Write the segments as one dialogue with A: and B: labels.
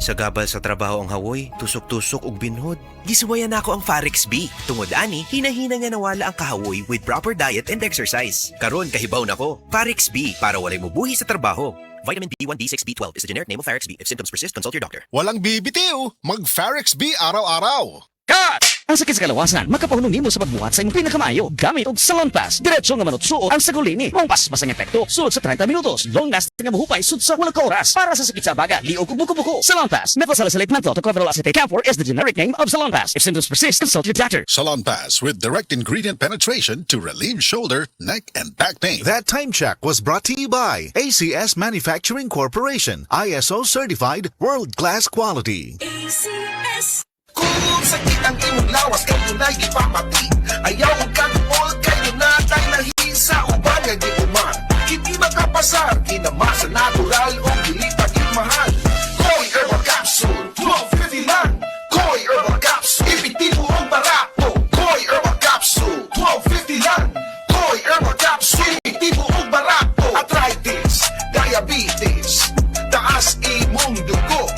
A: Sa gabal sa trabaho ang hawoy, tusok-tusok ug binhod. Gisuwayan nako ang Farex B. Tungod ani, hinahina nga nawala ang kahawoy with proper diet and exercise. Karon kahibaw nako. Farex B para walay mobuhi sa trabaho. Vitamin B1, B6, B12 is the generic name of Farex B. If symptoms persist, consult your doctor.
B: Walang bibitiw, mag-Farex B araw-araw.
C: Cut! Ang sakit sa kalawasan, makapahulong nimo sa pagbuhat sa imong pinakamaayo. Gamit og Salon Pass. Diretso nga manutsuot ang sagulini. Mong paspas ang epekto. Sulod sa 30 minutos. Long lasting nga mahupay sud sa walang oras. Para sa sakit sa baga, liog ug buko-buko. Salon Pass. Methylsalicylate menthol tocopherol acetate camphor is the generic name of Salon Pass. If symptoms persist, consult your doctor.
B: Salon Pass with direct ingredient penetration to relieve shoulder, neck, and back pain.
D: That time check was brought to you by ACS Manufacturing Corporation. ISO certified world-class quality.
E: ACS.
F: Kung sakit ang imong lawas, kayo na'y ipapati. Ayaw ang kagumol, kayo na tayo nahisa. Uban nga di uman, hindi makapasar. Kinamasa natural o gilitan mahal. Koi Herbal Capsule, 12.50 lang. Koi Herbal Capsule, ipitibo ang barato. Koi Herbal Capsule, 12.50 lang. Koi Herbal Capsule, ipitibo ang barato. Arthritis, diabetes, taas imong dugo.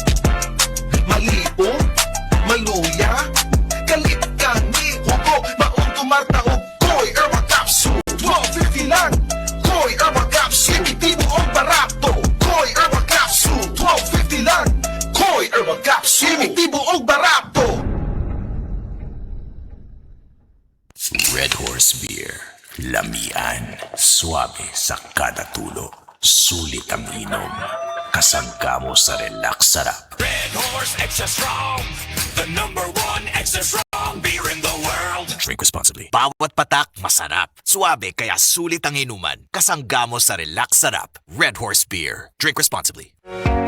F: Malipo, maluya, galit ka ni Hugo, maong tumarta o Koi Herbal Capsule, 12.50 lang. Koi Herbal Capsule, ipitibo ang barato. Koi Herbal Capsule, 12.50 lang. Koi Herbal Capsule, ipitibo ang barato.
G: Red Horse Beer. Lamian. Suabe sa kada tulo. Sulit ang inom. Kasangka mo sa relax sarap.
H: Red Horse Extra Strong, the #1 extra strong beer in the world.
G: Drink responsibly.
I: Bawat patak, masarap. Suabe kaya sulit ang inuman. Kasanggamo sa relax sarap. Red Horse Beer. Drink responsibly.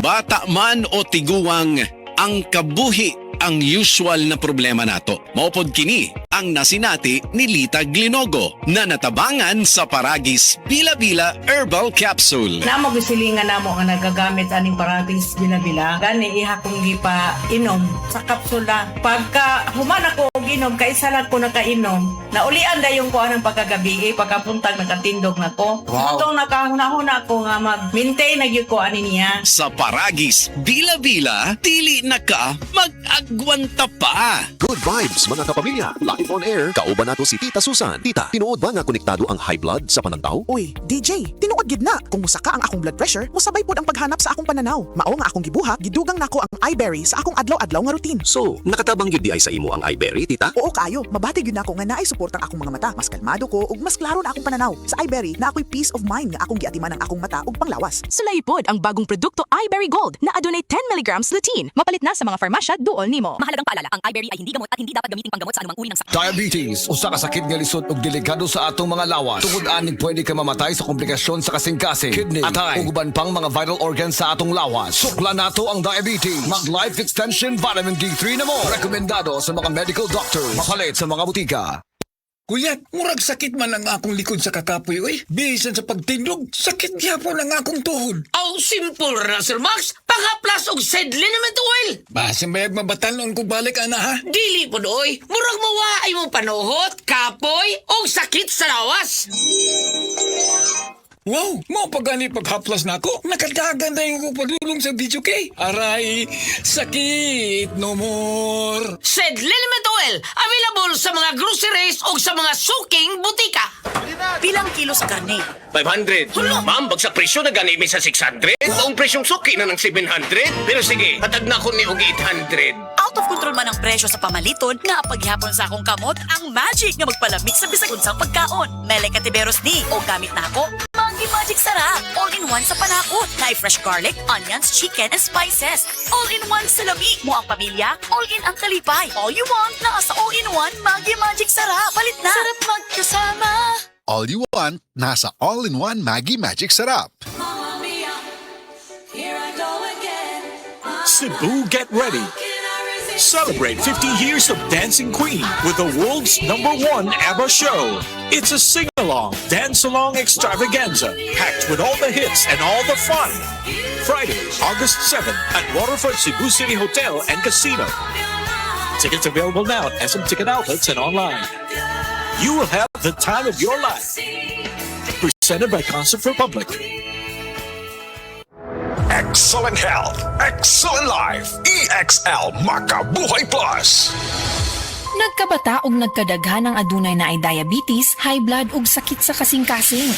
J: Bata man o tiguwang, ang kabuhi ang usual na problema nato. Maupod kini ang nasinati ni Lita Glinogo na natabangan sa Paragis Bila-Bila Herbal Capsule.
K: Namo gisilingan namo nga nagagamit aning Paragis Bila-Bila. Gani iha kong gipa inom sa kapsula. Pagka human ako og inom, kaisa lang ko nakainom. Naulian dayon ko anang pagkagabi, pagkapuntag nakatindog nako.
B: Wow.
K: Itong nakahuna-huna ko nga mag-maintain na gyud ko ani niya.
J: Sa Paragis Bila-Bila, dili na ka mag-agwanta pa.
L: Good vibes mga kapamilya. Live on air, kauban nato si Tita Susan. Tita, tinuod ba nga konektado ang high blood sa panantaw?
M: Uy, DJ, tinuod gid na. Kung musaka ang akong blood pressure, musabay pod ang paghanap sa akong pananaw. Mao nga akong gibuhat, gidugang nako ang iBerry sa akong adlaw-adlaw nga routine.
L: So, nakatabang gyud di ay sa imo ang iBerry, Tita?
M: Oo kayo, mabati gyud nako nga naay suportang akong mga mata. Mas kalmado ko ug mas klaro na akong pananaw. Sa iBerry na ako'y peace of mind nga akong giatiman ang akong mata ug panglawas.
N: Sulaipod ang bagong produkto iBerry Gold na adunay 10 mg lutein. Mapalit na sa mga farmasya duol nimo.
O: Mahalagang paalala, ang iBerry ay hindi gamot at hindi dapat gamitin panggamot sa anumang uri ng sakit.
P: Diabetes, usa ka sakit nga lisod ug delikado sa atong mga lawas. Tungod aning pwede ka mamatay sa komplikasyon sa kasing-kasing, kidney, atay, ug uban pang mga vital organs sa atong lawas. Sukla nato ang diabetes. Mag Life Extension Vitamin D3 na mo. Rekomendado sa mga medical doctors. Mapalit sa mga butika.
Q: Kuya, murag sakit man ang akong likod sa kakapoy, oy. Bisan sa pagtindog, sakit gyapon ang akong tuhod.
R: Oh, simple ra, Sir Max. Pangaplas og sedlinament oil.
Q: Basin bayag mabatalon kung balik, ana, ha?
R: Dili po doy. Murag mawaay mong panuhot, kapoy, o sakit sa lawas.
Q: Wow, mo pagani paghaplas na ako. Nakadagan na yung padulong sa video kay. Aray, sakit no more.
R: Sedlinament oil, available sa mga groceries o sa mga suking butika.
O: Pilang kilo sa karne?
S: 500. Ma'am, bagsak presyo na ganimi sa 600. Ang presyong suki na ng 700. Pero sige, hatag na ko ni og 800.
O: Out of control man ang presyo sa pamaliton nga paghihapon sa akong kamot ang magic nga magpalamig sa bisag unsang pagkaon. Mele katiberos ni o gamit na ako. Magic Sarap. All-in-one sa panakot. Na fresh garlic, onions, chicken, and spices. All-in-one sa labi mo ang pamilya. All-in ang kalipay. All you want na sa all-in-one Magic Sarap. Palit na. Sarap magkasama.
B: All you want, nasa all-in-one Maggie Magic Sarap.
T: Cebu, get ready. Celebrate 50 years of Dancing Queen with the world's #1 ABBA show. It's a sing-along, dance-along extravaganza, packed with all the hits and all the fun. Friday, August 7th at Waterfront Cebu City Hotel and Casino. Tickets available now at SM Ticket Outlets and online. You will have the time of your life. Presented by Concert for Public.
H: Excellent health, excellent life. EXL Makabuhay Plus.
N: Nagkabata ug nagkadaghan ang adunay na ay diabetes, high blood ug sakit sa kasing-kasing.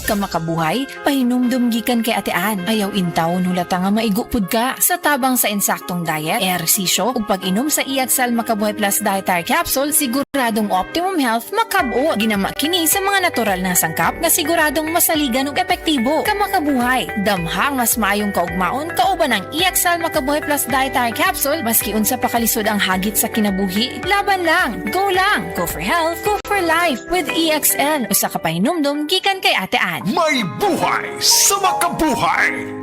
N: Kamakabuhay, pahinumdum gikan kay atean. Ayaw intaw hulata nga maigupod ka. Sa tabang sa insaktong diet, ehersisyo ug pag-inom sa EXL Makabuhay Plus Dietary Capsule, siguradong optimum health makabuo. Ginama kini sa mga natural na sangkap nga siguradong masaligan ug epektibo. Kamakabuhay, damhang mas maayong kaugmaon kauban ang EXL Makabuhay Plus Dietary Capsule maski unsa pa kalisod ang hagit sa kinabuhi. Laban lang, go lang. Go for health, go for life with EXL. Usa ka pahinumdum gikan kay atean.
H: May buhay sa makabuhay!